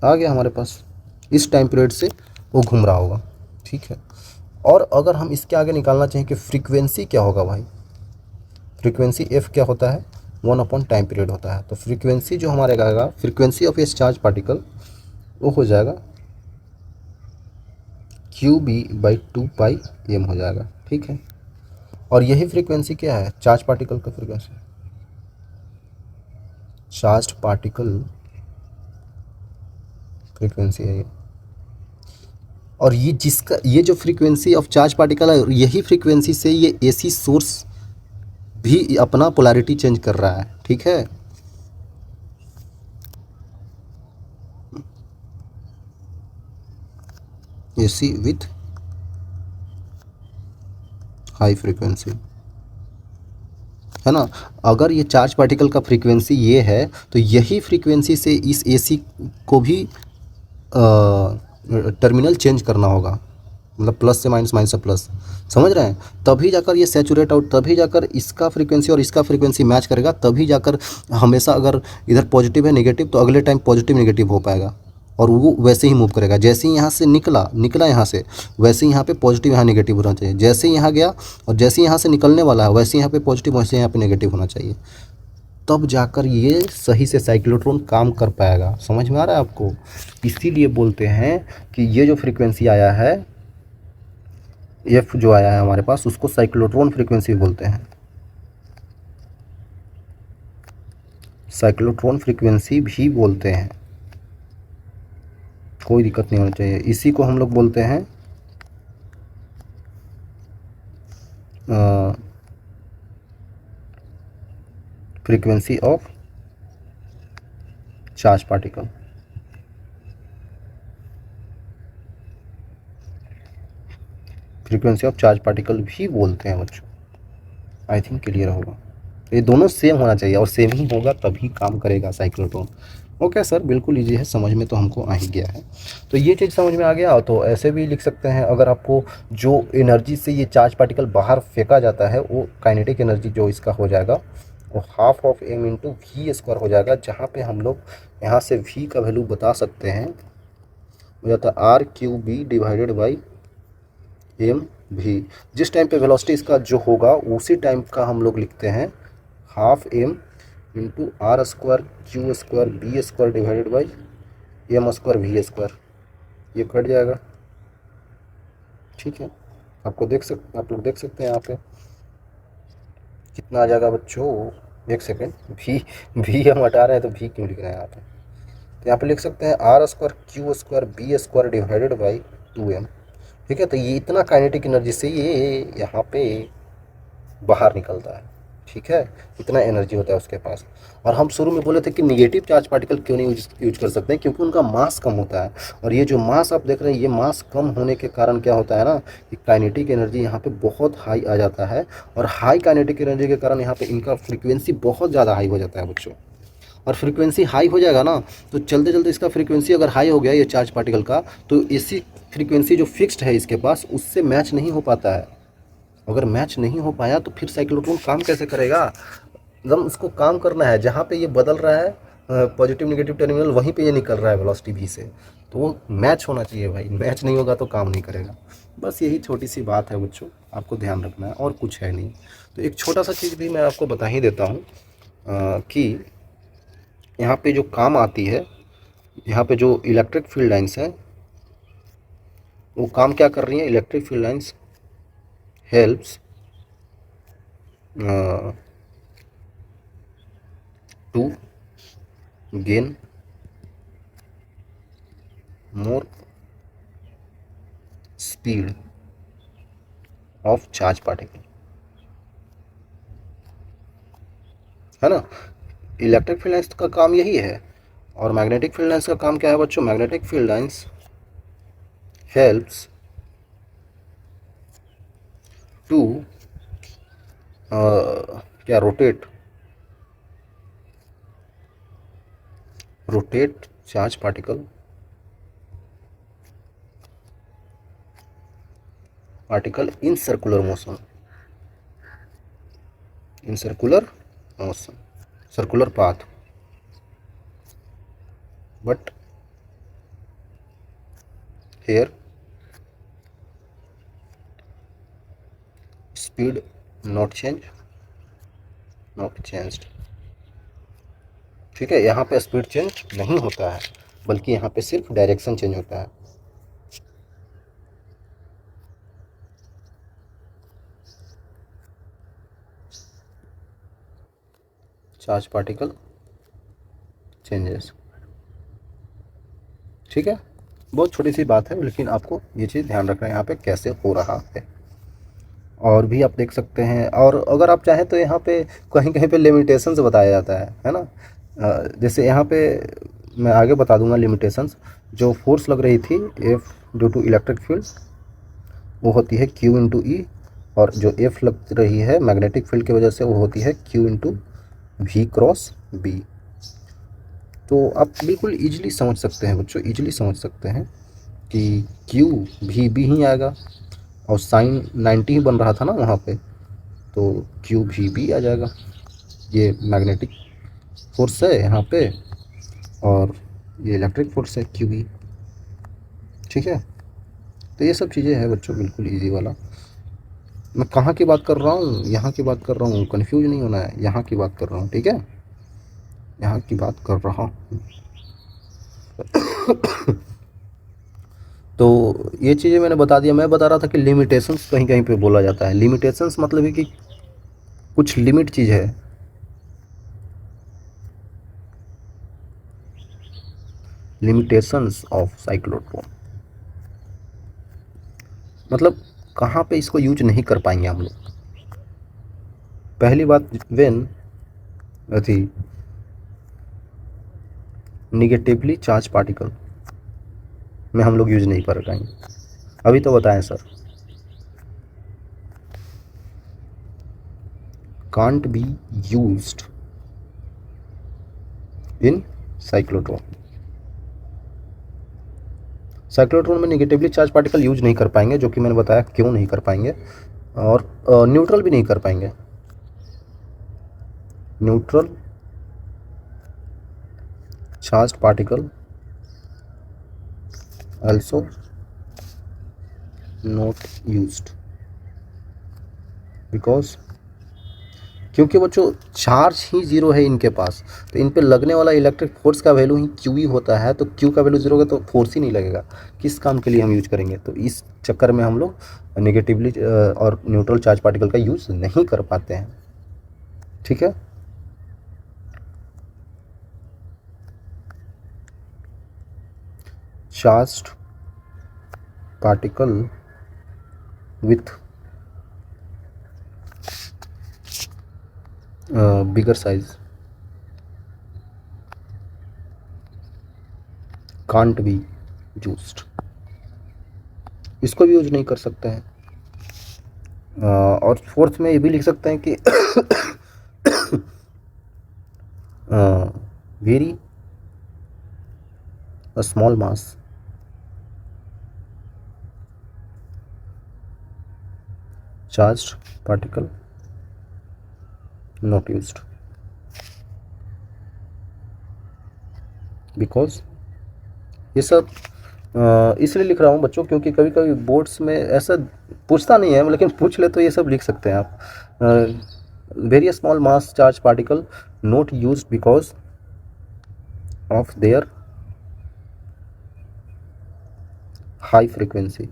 आ गया हमारे पास, इस टाइम पीरियड से वो घूम रहा होगा। ठीक है, और अगर हम इसके आगे निकालना चाहें कि फ्रीक्वेंसी क्या होगा भाई, फ्रीक्वेंसी f क्या होता है, 1/टाइम पीरियड होता है। तो फ्रीक्वेंसी जो हमारे आएगा, frequency of S charge particle, वो हो जाएगा qb/2πm हो जाएगा। ठीक है, और यही फ्रीक्वेंसी क्या है, चार्ज पार्टिकल का फ्रीक्वेंसी, चार्ज पार्टिकल फ्रीक्वेंसी है ये। और ये जो फ्रीक्वेंसी ऑफ चार्ज पार्टिकल है, यही फ्रीक्वेंसी से ये एसी सोर्स भी अपना पोलैरिटी चेंज कर रहा है। ठीक है, एसी विथ हाई फ्रीक्वेंसी, है ना। अगर ये चार्ज पार्टिकल का फ्रीक्वेंसी ये है, तो यही फ्रीक्वेंसी से इस एसी को भी टर्मिनल चेंज करना होगा, मतलब प्लस से माइनस, माइनस से प्लस, समझ रहे हैं। तभी जाकर ये सैचुरेट आउट, तभी जाकर इसका फ्रीक्वेंसी और इसका फ्रीक्वेंसी मैच करेगा, तभी जाकर हमेशा अगर इधर पॉजिटिव है नेगेटिव, तो अगले टाइम पॉजिटिव नेगेटिव हो पाएगा, और वो वैसे ही मूव करेगा। जैसे ही यहाँ से निकला यहाँ से, वैसे ही यहाँ पे पॉजिटिव यहाँ नेगेटिव होना चाहिए। जैसे ही यहाँ गया और जैसे ही यहाँ से निकलने वाला है, वैसे यहाँ पे पॉजिटिव, वैसे यहाँ पे नेगेटिव होना चाहिए। तब जाकर ये सही से साइक्लोट्रॉन काम कर पाएगा। समझ में आ रहा है आपको? इसीलिए बोलते हैं कि ये जो फ्रीक्वेंसी आया है, एफ जो आया है हमारे पास, उसको साइक्लोट्रॉन फ्रीक्वेंसी बोलते हैं। साइक्लोट्रॉन फ्रीक्वेंसी भी बोलते हैं, कोई दिक्कत नहीं होनी चाहिए। इसी को हम लोग बोलते हैं frequency of charge particle. Frequency of charge particle भी बोलते हैं बच्चों। आई थिंक क्लियर होगा। ये दोनों सेम होना चाहिए और सेम ही होगा तभी काम करेगा साइक्लोट्रॉन। ओके सर, बिल्कुल ईजी है, समझ में तो हमको आ ही गया है। तो ये चीज़ समझ में आ गया। तो ऐसे भी लिख सकते हैं, अगर आपको जो एनर्जी से ये चार्ज पार्टिकल बाहर फेंका जाता है वो काइनेटिक एनर्जी जो इसका हो जाएगा वो half of M into V square हो जाएगा, जहाँ पे हम लोग यहाँ से वी का वैल्यू बता सकते हैं, हो जाता है R Q B divided by M भी। जिस टाइम पे वेलोसिटी इसका जो होगा उसी टाइम का हम लोग लिखते हैं half M into R square Q square B square divided by M square V square. ये कट जाएगा, ठीक है। आप लोग देख सकते हैं यहाँ पे कितना आ जाएगा बच्चों। एक सेकेंड, भी हम हटा रहे हैं तो भी क्यों लिख रहे हैं यहाँ पे? तो यहाँ पे लिख सकते हैं R square Q square B square divided by 2m, ठीक है। तो ये इतना काइनेटिक एनर्जी से ये यहाँ पे बाहर निकलता है, ठीक है। इतना एनर्जी होता है उसके पास। और हम शुरू में बोले थे कि निगेटिव चार्ज पार्टिकल क्यों नहीं यूज कर सकते हैं, क्योंकि उनका मास कम होता है। और ये जो मास आप देख रहे हैं, ये मास कम होने के कारण क्या होता है ना कि काइनेटिक एनर्जी यहाँ पे बहुत हाई आ जाता है। और हाई काइनेटिक एनर्जी के कारण यहाँ पे इनका फ्रीक्वेंसी बहुत ज़्यादा हाई हो जाता है बच्चों। और फ्रीक्वेंसी हाई हो जाएगा ना, तो चलते चलते इसका फ्रीक्वेंसी अगर हाई हो गया ये चार्ज पार्टिकल का, तो इसी फ्रीक्वेंसी जो फिक्स्ड है इसके पास उससे मैच नहीं हो पाता है। अगर मैच नहीं हो पाया तो फिर साइक्लोट्रॉन काम कैसे करेगा? एकदम उसको काम करना है, जहाँ पे ये बदल रहा है पॉजिटिव नेगेटिव टर्मिनल, वहीं पे ये निकल रहा है वेलोसिटी भी से, तो वो मैच होना चाहिए भाई। मैच नहीं होगा तो काम नहीं करेगा। बस यही छोटी सी बात है बच्चों, आपको ध्यान रखना है और कुछ है नहीं। तो एक छोटा सा चीज़ भी मैं आपको बता ही देता हूँ कि यहाँ पे जो काम आती है, यहाँ पे जो इलेक्ट्रिक फील्ड लाइन्स हैं वो काम क्या कर रही हैं? Electric field lines helps to gain more speed of charge particle, है ना। इलेक्ट्रिक फील्ड लाइन्स का काम यही है। और मैग्नेटिक फील्ड लाइन्स का काम क्या है बच्चों? Magnetic field lines helps to क्या rotate charge particle in circular motion, circular path, but here speed not changed, ठीक है। यहाँ पे स्पीड चेंज नहीं होता है, बल्कि यहाँ पे सिर्फ डायरेक्शन चेंज होता है। चार्ज पार्टिकल चेंजेस, ठीक है। बहुत छोटी सी बात है, लेकिन आपको ये चीज़ ध्यान रखना है यहाँ पे कैसे हो रहा है। और भी आप देख सकते हैं, और अगर आप चाहें तो यहाँ पे कहीं कहीं पे लिमिटेशंस बताया जाता है ना। जैसे यहाँ पे मैं आगे बता दूंगा लिमिटेशंस। जो फोर्स लग रही थी F due to electric field, वो होती है क्यू इंटू ई। और जो एफ लग रही है मैग्नेटिक फील्ड की वजह से, वो होती है Q into V cross B. तो आप बिल्कुल ईजिली समझ सकते हैं बच्चों, ईजिली समझ सकते हैं कि क्यू भी बी ही आएगा। और साइन 90 ही बन रहा था ना वहाँ पे, तो क्यू भी बी आ जाएगा। ये मैग्नेटिक फोर्स है यहाँ पे, और ये इलेक्ट्रिक फोर्स है क्यू बी, ठीक है। तो ये सब चीज़ें हैं बच्चों, बिल्कुल इजी वाला। मैं कहाँ की बात कर रहा हूँ? यहाँ की बात कर रहा हूँ, कन्फ्यूज नहीं होना है, यहाँ की बात कर रहा हूँ, ठीक है। यहाँ की बात कर रहा हूँ। तो ये चीज़ें मैंने बता दिया। मैं बता रहा था कि लिमिटेशंस कहीं कहीं पे बोला जाता है। लिमिटेशंस मतलब है कि कुछ लिमिट चीज़ है। लिमिटेशंस ऑफ साइक्लोट्रॉन मतलब कहाँ पे इसको यूज नहीं कर पाएंगे हम लोग। पहली बात, व्हेन अथी निगेटिवली चार्ज पार्टिकल में हम लोग यूज नहीं कर पाएंगे। अभी तो बताएं sir, can't be used in cyclotron. Cyclotron में निगेटिवली चार्ज पार्टिकल यूज नहीं कर पाएंगे, जो कि मैंने बताया क्यों नहीं कर पाएंगे, और न्यूट्रल भी नहीं कर पाएंगे। Neutral charge particle also not used because क्योंकि वो जो चार्ज ही ज़ीरो है इनके पास, तो इन पे लगने वाला इलेक्ट्रिक फोर्स का वैल्यू ही क्यू ही होता है। तो क्यू का वैल्यू ज़ीरो होगा तो फोर्स ही नहीं लगेगा। किस काम के लिए हम यूज करेंगे? तो इस चक्कर में हम लोग नेगेटिवली और न्यूट्रल चार्ज पार्टिकल का यूज़ नहीं कर पाते हैं। ठीक है, charged particle with bigger size can't be used, इसको भी यूज नहीं कर सकते हैं। और फोर्थ में ये भी लिख सकते हैं कि very small mass charged particle not used because ये सब इसलिए लिख रहा हूँ बच्चों, क्योंकि कभी कभी बोर्ड्स में ऐसा पूछता नहीं है, लेकिन पूछ ले तो ये सब लिख सकते हैं आप। Very small mass charge particle not used because of their high frequency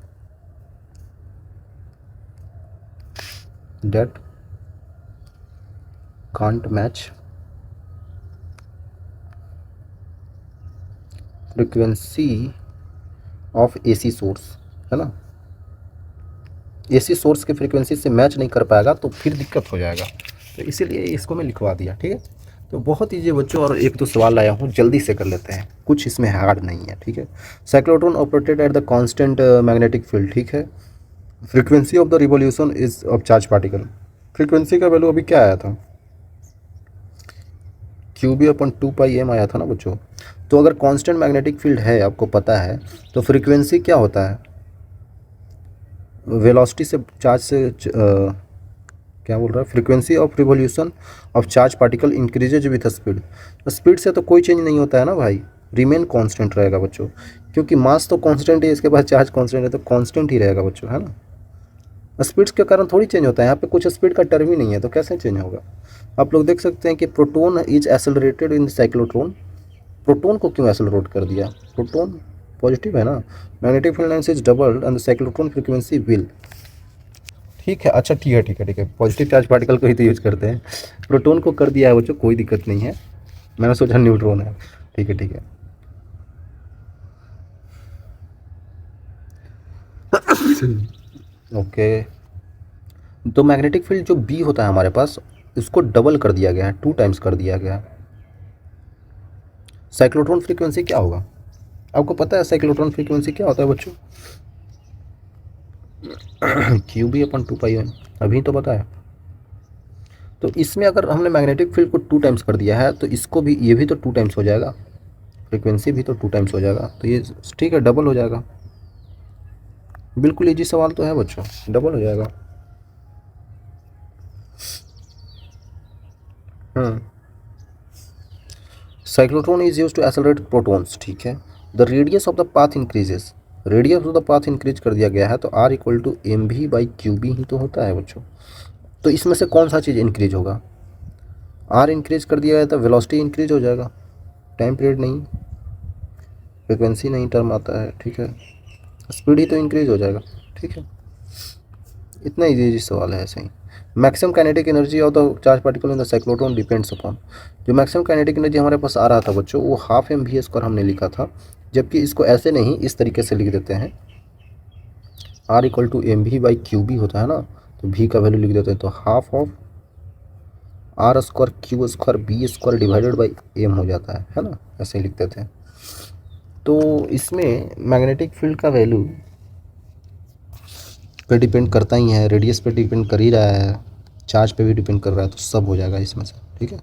that can't match frequency of AC source, है ना। AC सोर्स की फ्रीक्वेंसी से मैच नहीं कर पाएगा तो फिर दिक्कत हो जाएगा। तो इसीलिए इसको मैं लिखवा दिया। ठीक है, तो बहुत ईजी बच्चों, और एक दो सवाल लाया हूँ, जल्दी से कर लेते हैं, कुछ इसमें हार्ड नहीं है। ठीक है, cyclotron operated at the constant magnetic field. ठीक है, frequency of the revolution is of charge particle. Frequency का वैल्यू अभी क्या आया था? QB/2πm आया था ना बच्चों। तो अगर कांस्टेंट मैग्नेटिक फील्ड है, आपको पता है, तो फ्रीक्वेंसी क्या होता है? वेलोसिटी से चार्ज से क्या बोल रहा है? Frequency of revolution of charge particle increases with speed. Speed से तो कोई चेंज नहीं होता है ना भाई, रिमेन कांस्टेंट रहेगा बच्चों, क्योंकि मास तो कांस्टेंट है, इसके बाद चार्ज कांस्टेंट है, तो कांस्टेंट ही रहेगा बच्चों, है ना। स्पीड्स के कारण थोड़ी चेंज होता है, यहाँ पे कुछ स्पीड का टर्म ही नहीं है, तो कैसे चेंज होगा? आप लोग देख सकते हैं कि proton is accelerated in cyclotron. Proton को क्यों एक्सेलरेट कर दिया? प्रोटॉन पॉजिटिव है ना। Magnetic field lines is doubled and the cyclotron frequency will. ठीक है, अच्छा ठीक है, पॉजिटिव चार्ज पार्टिकल को ही तो यूज करते हैं। प्रोटॉन को कर दिया है बच्चों, कोई दिक्कत नहीं है, मैंने सोचा न्यूट्रॉन है। ठीक है ओके। तो मैग्नेटिक फील्ड जो बी होता है हमारे पास, इसको डबल कर दिया गया है, 2 टाइम्स कर दिया गया है। साइक्लोट्रॉन फ्रीक्वेंसी क्या होगा? आपको पता है साइक्लोट्रॉन फ्रीक्वेंसी क्या होता है बच्चों? QB/2πm, अभी तो बताया। तो इसमें अगर हमने मैग्नेटिक फील्ड को 2 टाइम्स कर दिया है, तो इसको भी, ये भी तो 2 टाइम्स हो जाएगा, फ्रीक्वेंसी भी तो 2 टाइम्स हो जाएगा, तो ये ठीक है, डबल हो जाएगा। बिल्कुल इजी सवाल तो है बच्चों, डबल हो जाएगा। Cyclotron is use to accelerate protons. ठीक है, the radius of the path increases. Radius of the path increase कर दिया गया है, तो R = MV/QB ही तो होता है बच्चों। तो इसमें से कौन सा चीज़ इंक्रीज होगा? आर इंक्रीज कर दिया है तो वेलोसिटी इंक्रीज हो जाएगा, टाइम पीरियड नहीं, फ्रिक्वेंसी नहीं टर्म आता है, ठीक है, स्पीड ही तो इंक्रीज हो जाएगा, ठीक है। इतना इजी सवाल है ऐसे ही। Maximum kinetic energy of the charge particle in the cyclotron depends upon, जो मैक्सिमम काइनेटिक एनर्जी हमारे पास आ रहा था बच्चों वो हाफ एम वी स्क्वायर हमने लिखा था, जबकि इसको ऐसे नहीं इस तरीके से लिख देते हैं, R equal to M V by Q B होता है ना, तो वी का वैल्यू लिख देते हैं, तो half of R square Q square B square divided by M हो जाता है ना, ऐसे ही लिख देते हैं। तो इसमें मैग्नेटिक फील्ड का वैल्यू पे डिपेंड करता ही है, रेडियस पे डिपेंड कर ही रहा है, चार्ज पे भी डिपेंड कर रहा है, तो सब हो जाएगा इसमें से, ठीक है।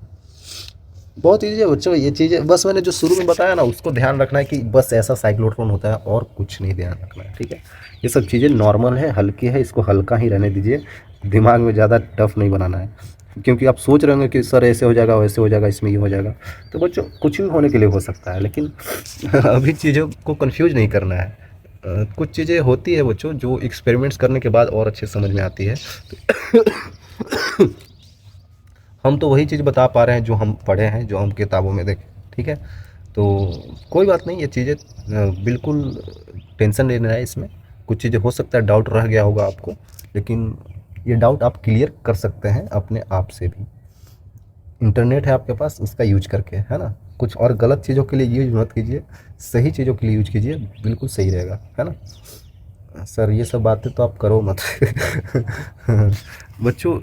बहुत ईजी है बच्चों ये चीज़ें, बस मैंने जो शुरू में बताया ना उसको ध्यान रखना है कि बस ऐसा साइक्लोट्रॉन होता है और कुछ नहीं ध्यान रखना है, ठीक है। ये सब चीज़ें नॉर्मल है, हल्की है, इसको हल्का ही रहने दीजिए, दिमाग में ज़्यादा टफ नहीं बनाना है, क्योंकि आप सोच रहे होंगे कि सर ऐसे हो जाएगा वैसे हो जाएगा इसमें ये हो जाएगा, तो बच्चों कुछ भी होने के लिए हो सकता है, लेकिन अभी चीज़ों को कंफ्यूज नहीं करना है। कुछ चीज़ें होती है बच्चों जो एक्सपेरिमेंट्स करने के बाद और अच्छे समझ में आती है, तो हम तो वही चीज़ बता पा रहे हैं जो हम पढ़े हैं, जो हम किताबों में देखें, ठीक है। तो कोई बात नहीं, ये चीज़ें बिल्कुल टेंशन नहीं लेना है इसमें, कुछ चीज़ें हो सकता है डाउट रह गया होगा आपको, लेकिन ये डाउट आप क्लियर कर सकते हैं अपने आप से भी, इंटरनेट है आपके पास उसका यूज करके, है ना। कुछ और गलत चीज़ों के लिए यूज मत कीजिए, सही चीज़ों के लिए यूज कीजिए, बिल्कुल सही रहेगा, है ना। सर ये सब बातें तो आप करो मत बच्चों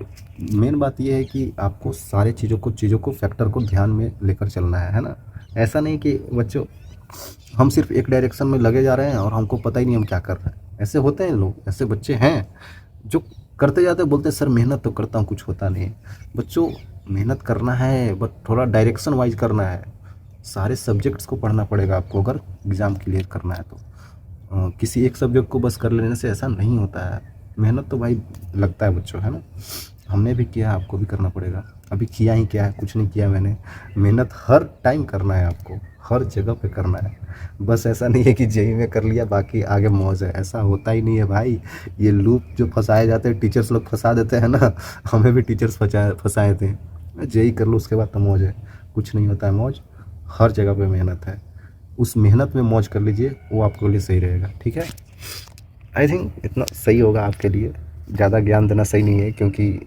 मेन बात ये है कि आपको सारे चीज़ों को फैक्टर को ध्यान में लेकर चलना है ना। ऐसा नहीं कि बच्चों हम सिर्फ एक डायरेक्शन में लगे जा रहे हैं और हमको पता ही नहीं हम क्या कर रहे हैं, ऐसे होते हैं लोग, ऐसे बच्चे हैं जो करते जाते बोलते हैं सर मेहनत तो करता हूँ कुछ होता नहीं। बच्चों मेहनत करना है बट थोड़ा डायरेक्शन वाइज करना है, सारे सब्जेक्ट्स को पढ़ना पड़ेगा आपको अगर एग्ज़ाम क्लियर करना है तो। किसी एक सब्जेक्ट को बस कर लेने से ऐसा नहीं होता है, मेहनत तो भाई लगता है बच्चों, है ना। हमने भी किया, आपको भी करना पड़ेगा, अभी किया ही क्या है, कुछ नहीं किया मैंने, मेहनत हर टाइम करना है आपको, हर जगह पे करना है। बस ऐसा नहीं है कि जेई में कर लिया बाकी आगे मौज है, ऐसा होता ही नहीं है भाई। ये लूप जो फंसाए जाते हैं टीचर्स लोग फंसा देते हैं ना, हमें भी टीचर्स फंसाए थे, जेई कर लो उसके बाद तो मौज है, कुछ नहीं होता है मौज, हर जगह पे मेहनत है, उस मेहनत में मौज कर लीजिए, वो आपके लिए सही रहेगा, ठीक है। आई थिंक इतना सही होगा आपके लिए, ज़्यादा ज्ञान देना सही नहीं है क्योंकि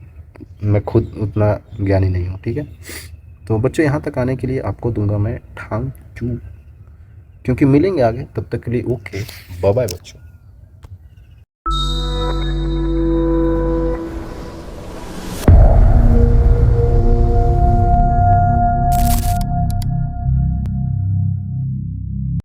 मैं खुद उतना ज्ञानी नहीं हूँ, ठीक है। तो बच्चों यहाँ तक आने के लिए आपको दूंगा मैं थैंक यू, क्योंकि मिलेंगे आगे, तब तक के लिए ओके बाय बाय बच्चों।